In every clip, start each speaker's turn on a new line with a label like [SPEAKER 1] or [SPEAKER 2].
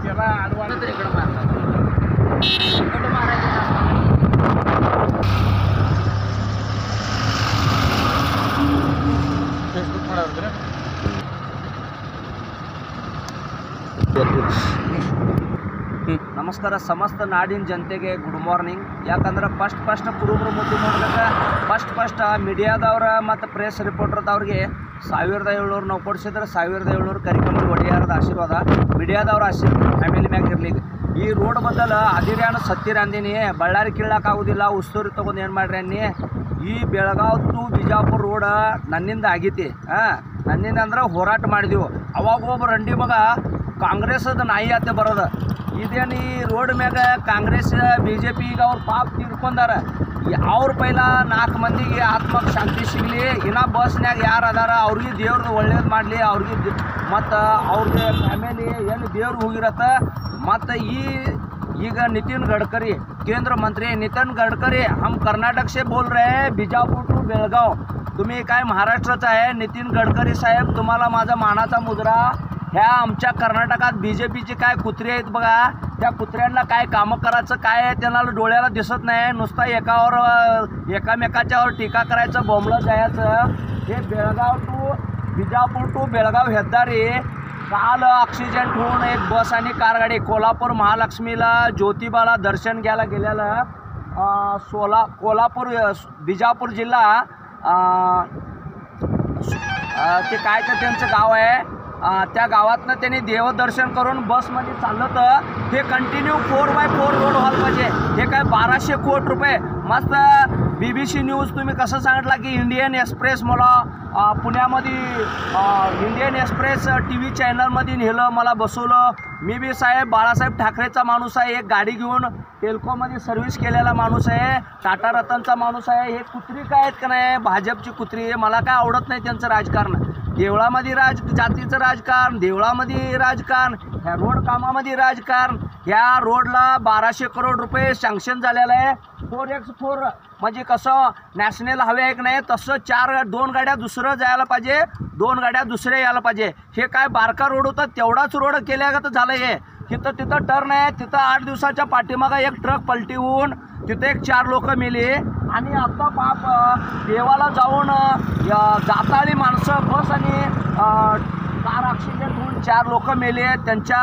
[SPEAKER 1] त्याला आडवा तर इकडं मारतात इकडं मारायचं फेसबुक ಮಾಡೋದ್ರೆ
[SPEAKER 2] ನಮಸ್ಕಾರ ಸಮಸ್ತ ನಾಡಿನ ಜನತೆಗೆ ಗುಡ್ ಮಾರ್ನಿಂಗ್. ಯಾಕಂದ್ರೆ ಫಸ್ಟ್ ಕುರುಬರು ಮುದ್ದು ನೋಡಿದಾಗ ಫಸ್ಟ್ ಮೀಡಿಯಾದವ್ರ ಮತ್ತು ಪ್ರೆಸ್ ರಿಪೋರ್ಟರ್ದವ್ರಿಗೆ 1700 ನಾವು ಕೊಡಿಸಿದ್ರೆ 1700 ಕರಿಕಂಬಳಿ ಒಡೆಯರದ ಆಶೀರ್ವಾದ ಮೀಡಿಯಾದವ್ರ ಫ್ಯಾಮಿಲಿ ಮ್ಯಾಗ ಇರ್ಲಿಕ್ಕೆ. ಈ ರೋಡ್ ಬದಲ ಅದಿರ್ಯಾನು ಸತ್ತಿರ ಅಂದಿನಿ, ಬಳ್ಳಾರಿ ಕೀಳಕ್ಕಾಗೋದಿಲ್ಲ, ಉಸ್ತುರಿ ತೊಗೊಂಡು ಏನು ಮಾಡ್ರಿ ಅನ್ನಿ. ಈ ಬೆಳಗಾವ್ ಟು ಬಿಜಾಪುರ ರೋಡ್ ನನ್ನಿಂದ ಆಗೈತಿ. ನನ್ನಿಂದ ಅಂದ್ರೆ ಹೋರಾಟ ಮಾಡಿದೆವು. ಅವಾಗ ಒಬ್ಬ ರಂಡಿ ಮಗ ಕಾಂಗ್ರೆಸ್ದ ನಾಯಿ ಅತ್ತೆ ಬರೋದು. ಇದೇನು ಈ ರೋಡ್ ಮ್ಯಾಗ ಕಾಂಗ್ರೆಸ್ BJP ಈಗ ಅವ್ರು ಪಾಪ ತೀರ್ಕೊಂಡಾರ. ಅವ್ರ ಪೈಲ 4 ಮಂದಿಗೆ ಆತ್ಮಕ್ಕೆ ಶಾಂತಿ ಸಿಗಲಿ, ಇನ್ನು ಬಸ್ನ್ಯಾಗ ಯಾರು ಅದಾರ ಅವ್ರಿಗೆ ದೇವ್ರದ್ದು ಒಳ್ಳೇದು ಮಾಡಲಿ, ಅವ್ರಿಗೆ ಮತ್ತು ಅವ್ರಿಗೆ ಫ್ಯಾಮಿಲಿ ಏನು ದೇವ್ರು ಹೋಗಿರತ್ತ. ಮತ್ತು ಈಗ नितिन गडकरी केंद्र मंत्री नितिन गडकरी हम कर्नाटक से बोल रहे हैं, बिजापूर टू बेळगाव. तुम्ही काय महाराष्ट्राचा आहे. नितिन गडकरी साहेब, तुम्हाला माझा मानाचा मुजरा. ह्या आमच्या कर्नाटकात BJPचे काय कुत्रे आहेत बघा, त्या कुत्र्यांना काय कामं करायचं काय त्यांना डोळ्याला दिसत नाही. नुसता एकामेकाच्यावर टीका करायचं, बोंबलं जायचं. हे बिजापूर टू बेळगाव हेद्दारी काल ॲक्सिडेंट होऊन एक बस आणि कार गाडी कोल्हापूर महालक्ष्मीला ज्योतिबाला दर्शन घ्यायला गेलेलं. कोल्हापूर बिजापूर जिल्हा ते काय तर त्यांचं गाव आहे. त्या गावातनं त्यांनी देवदर्शन करून बसमध्ये चाललं तर हे कंटिन्यू 4x4 रोड व्हायला पाहिजे. हे काय 1200 कोटी रुपये. मस्त BBC न्यूज तुम्ही कसं सांगितलं की इंडियन एक्सप्रेस मला पुण्यामध्ये इंडियन एक्सप्रेस TV चॅनलमध्ये नेलं, मला बसवलं. मी बी साहेब बाळासाहेब ठाकरेचा माणूस आहे. एक गाडी घेऊन टेल्कोमध्ये सर्व्हिस केलेला माणूस आहे, टाटा रतनचा माणूस आहे. हे कुत्री काय आहेत का नाही, भाजपची कुत्री. मला काय आवडत नाही त्यांचं राजकारण. देवळामध्ये जातीचं राजकारण, देवळामध्ये राजकारण, ह्या रोड कामामध्ये राजकारण. ह्या रोडला 1200 करोड रुपये सँक्शन झालेलं आहे. 4x4 म्हणजे कसं नॅशनल हवे आहे की नाही, तसं 2 गाड्या दुसरं जायला पाहिजे, 2 गाड्या दुसऱ्या यायला पाहिजे. हे काय बारका रोड होता तेवढाच रोड केल्यागत झालं. हे तिथं टर्न आहे, तिथं 8 दिवसाच्या पाठीमागं एक ट्रक पलटी होऊन तिथे 4 लोक मेली. आणि आता बाप देवाला जाऊन जाताळी माणसं बस आणि कार ॲक्सिडेंट होऊन 4 लोक मेले. त्यांच्या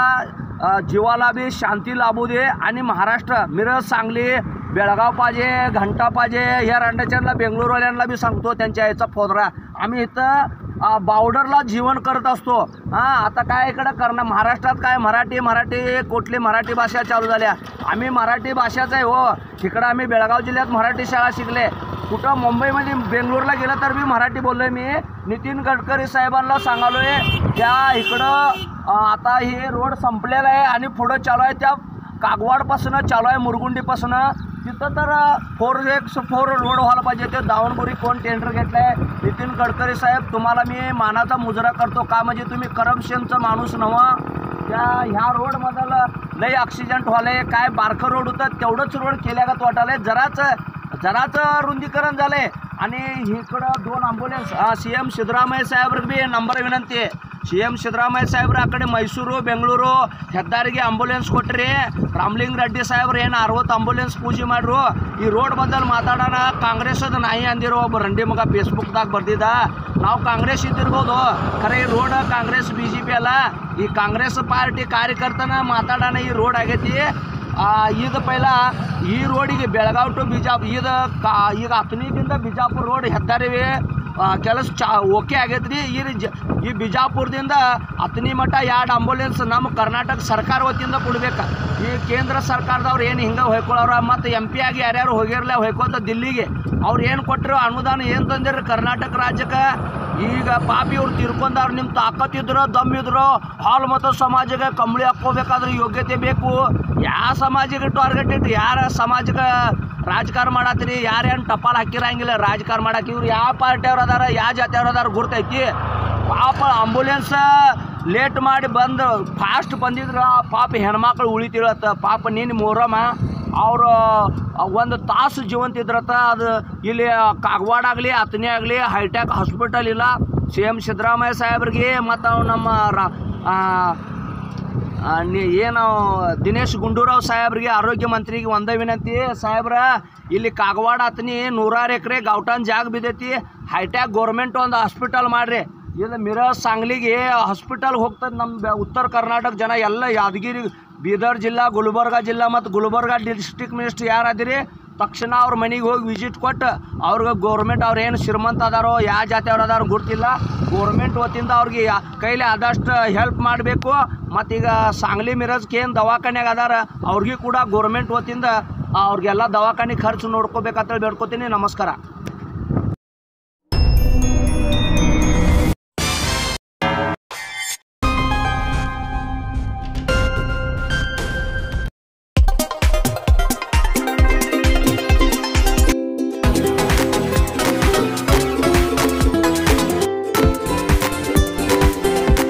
[SPEAKER 2] जीवाला बी शांती लाभू दे. आणि महाराष्ट्र मिरज, सांगली, बेळगाव पाहिजे, घंटा पाहिजे. ह्या रांडेच्यांना बेंगलोरवाल्यांना बी सांगतो, त्यांच्या याचा फोदरा. आम्ही इथं बॉर्डरला जीवन करत असतो. आता काय इकडं करणं, महाराष्ट्रात काय मराठी कुठली मराठी भाषा चालू झाल्या. आम्ही मराठी भाषाच आहे हो. इकडं आम्ही बेळगाव जिल्ह्यात मराठी शाळा शिकले. कुठं मुंबईमध्ये बेंगलोरला गेलं तर मी मराठी बोललो आहे. मी नितीन गडकरी साहेबांना सांगालोय त्या इकडं आता हे रोड संपलेलं आहे आणि पुढं चालू आहे. त्या कागवाडपासून चालू आहे, मुरगुंडीपासून. तिथं तर 4x4 रोड व्हायला पाहिजे. ते दावणबुरी कोण टेंडर घेतलं आहे. नितीन गडकरी साहेब, तुम्हाला मी मानाचा मुजरा करतो. का म्हणजे तुम्ही करप्शनचं माणूस नव्हा. ह्या रोडमधलं लई ॲक्सिडेंट व्हायला. काय बारकं रोड होतं तेवढंच रोड केल्यागत वाटायला. जराच रुंदीकरण झालं आहे. आणि इकडं 2 ॲम्ब्युलन्स CM सिद्धरामಯ್ಯ ಸಾಹೇಬ್ರಿಗೆ ಬಿ ನಂಬರ್ ವಿನಂತಿ. CM ಸಿದ್ದರಾಮಯ್ಯ ಸಾಹೇಬ್ರು ಆ ಕಡೆ ಮೈಸೂರು ಬೆಂಗಳೂರು ಹೆದ್ದಾರಿಗೆ ಆಂಬುಲೆನ್ಸ್ ಕೊಟ್ಟರೆ, ರಾಮಲಿಂಗ ರೆಡ್ಡಿ ಸಾಹೇಬ್ರು ಏನು 60 ಆಂಬುಲೆನ್ಸ್ ಪೂಜೆ ಮಾಡ್ರು. ಈ ರೋಡ್ ಬದಲು ಮಾತಾಡೋಣ. ಕಾಂಗ್ರೆಸ್ಸದ ನಾಯಿ ಅಂದಿರೋ ಒಬ್ಬ ರಂಡಿ ಮಗ ಫೇಸ್ಬುಕ್ದಾಗ ಬರ್ದಿದ್ದ. ನಾವು ಕಾಂಗ್ರೆಸ್ ಇದ್ದಿರ್ಬೋದು, ಖರೆ ಈ ರೋಡ್ ಕಾಂಗ್ರೆಸ್ BJP ಅಲ್ಲ. ಈ ಕಾಂಗ್ರೆಸ್ ಪಾರ್ಟಿ ಕಾರ್ಯಕರ್ತನ ಮಾತಾಡೋಣ. ಈ ರೋಡ್ ಆಗೈತಿ. ಇದು ಪೈಲ ಈ ರೋಡಿಗೆ ಬೆಳಗಾವ್ ಟು ಬಿಜಾಪುರ ಈಗ ಅತನಿದಿಂದ ಬಿಜಾಪುರ ರೋಡ್ ಹೆದ್ದಾರಿ ಕೆಲಸ ಓಕೆ ಆಗೈತೆ ರೀ. ಈ ಬಿಜಾಪುರದಿಂದ ಅತನಿ ಮಠ 2 ಆಂಬುಲೆನ್ಸ್ ನಮ್ಮ ಕರ್ನಾಟಕ ಸರ್ಕಾರ ವತಿಯಿಂದ ಕೊಡ್ಬೇಕು. ಈ ಕೇಂದ್ರ ಸರ್ಕಾರದವ್ರು ಏನು ಹಿಂಗೆ ಹೊಯ್ಕೊಳ್ಳೋರು, ಮತ್ತು MP ಆಗಿ ಯಾರ್ಯಾರು ಹೋಗಿರಲ್ಲ ಹೊಯ್ಕೊತ ದಿಲ್ಲಿಗೆ, ಅವ್ರು ಏನು ಕೊಟ್ಟರು ಅನುದಾನ ಏನು ತಂದಿರಿ ಕರ್ನಾಟಕ ರಾಜ್ಯಕ್ಕೆ. ಈಗ ಪಾಪಿ ಅವ್ರು ತೀರ್ಕೊಂಡವ್ರು. ನಿಮ್ಮ ತಾಕತ್ತಿದ್ರು ದಮ್ಮಿದ್ರು ಹಾಲು ಮತ್ತು ಸಮಾಜಕ್ಕೆ ಕಂಬಳಿ ಹಾಕ್ಕೋಬೇಕಾದ್ರೆ ಯೋಗ್ಯತೆ ಬೇಕು. ಯಾವ ಸಮಾಜಕ್ಕೆ ಟಾರ್ಗೆಟ್ ಇಟ್ಟು ಯಾರ ಸಮಾಜಕ್ಕೆ ರಾಜಕಾರಣ ಮಾಡತ್ತೀರಿ. ಯಾರೇನು ಟಪಾಲ್ ಹಾಕಿರಂಗಿಲ್ಲ ರಾಜಕಾರಣ ಮಾಡಕ್ಕೆ. ಇವ್ರು ಯಾವ ಪಾರ್ಟಿಯವ್ರು ಅದಾರ, ಯಾವ ಜಾತಿಯವ್ರು ಅದಾರ ಗುರ್ತೈತಿ. ಪಾಪ ಆಂಬುಲೆನ್ಸ್ ಲೇಟ್ ಮಾಡಿ ಬಂದು ಫಾಸ್ಟ್ ಬಂದಿದ್ರೆ ಪಾಪ ಹೆಣ್ಮಕ್ಳು ಉಳಿತಿಳತ್ತ. ಪಾಪ ನೀನು ಮೊಹರಮ ಅವರು 1 ತಾಸು ಜೀವಂತ ಇದ್ರತ್ತ. ಅದು ಇಲ್ಲಿ ಕಾಗವಾಡ ಆಗಲಿ ಅತನಿ ಆಗಲಿ ಹೈಟೆಕ್ ಹಾಸ್ಪಿಟಲ್ ಇಲ್ಲ. CM ಸಿದ್ದರಾಮಯ್ಯ ಸಾಹೇಬ್ರಿಗೆ ಮತ್ತು ನಮ್ಮ ಏನು ದಿನೇಶ್ ಗುಂಡೂರಾವ್ ಸಾಹೇಬ್ರಿಗೆ ಆರೋಗ್ಯ ಮಂತ್ರಿಗೆ ಒಂದೇ ವಿನಂತಿ ಸಾಹೇಬ್ರ, ಇಲ್ಲಿ ಕಾಗವಾಡ ಹತ್ತನಿ 100 ಎಕರೆ ಗೌಟಾನ್ ಜಾಗ ಬಿದ್ದೈತಿ, ಹೈಟ್ಯಾಕ್ ಗೋರ್ಮೆಂಟ್ ಒಂದು ಹಾಸ್ಪಿಟಲ್ ಮಾಡಿರಿ. ಇದು ಮಿರಜ್ ಸಾಂಗ್ಲಿಗೆ ಹಾಸ್ಪಿಟಲ್ ಹೋಗ್ತದೆ. ನಮ್ಮ ಉತ್ತರ ಕರ್ನಾಟಕ ಜನ ಎಲ್ಲ ಯಾದಗಿರಿ, ಬೀದರ್ ಜಿಲ್ಲಾ, ಗುಲ್ಬರ್ಗಾ ಜಿಲ್ಲಾ ಮತ್ತು ಗುಲ್ಬರ್ಗಾ ಡಿಸ್ಟ್ರಿಕ್ಟ್ ಮಿನಿಸ್ಟ್ರ್ ಯಾರಾದಿರಿ ತಕ್ಷಣ ಅವ್ರ ಮನೆಗೆ ಹೋಗಿ ವಿಸಿಟ್ ಕೊಟ್ಟು ಅವ್ರಿಗೆ ಗೋರ್ಮೆಂಟ್ ಅವ್ರು ಏನು ಶ್ರೀಮಂತ ಅದಾರೋ ಯಾವ ಜಾತಿಯವ್ರು ಅದಾರೋ ಗೊತ್ತಿಲ್ಲ, ಗೋರ್ಮೆಂಟ್ ವತಿಯಿಂದ ಅವ್ರಿಗೆ ಕೈಲಿ ಆದಷ್ಟು ಹೆಲ್ಪ್ ಮಾಡಬೇಕು. ಮತ್ತೀಗ ಸಾಂಗ್ಲಿ ಮಿರಜ್ಗೆ ಏನು ದವಾಖಾನೆಗೆ ಅದಾರ ಅವ್ರಿಗೆ ಕೂಡ ಗೋರ್ಮೆಂಟ್ ವತಿಯಿಂದ ಅವ್ರಿಗೆಲ್ಲ ದವಾಖಾನೆ ಖರ್ಚು ನೋಡ್ಕೋಬೇಕಂತೇಳಿ ಬೇಡ್ಕೊತೀನಿ. ನಮಸ್ಕಾರ.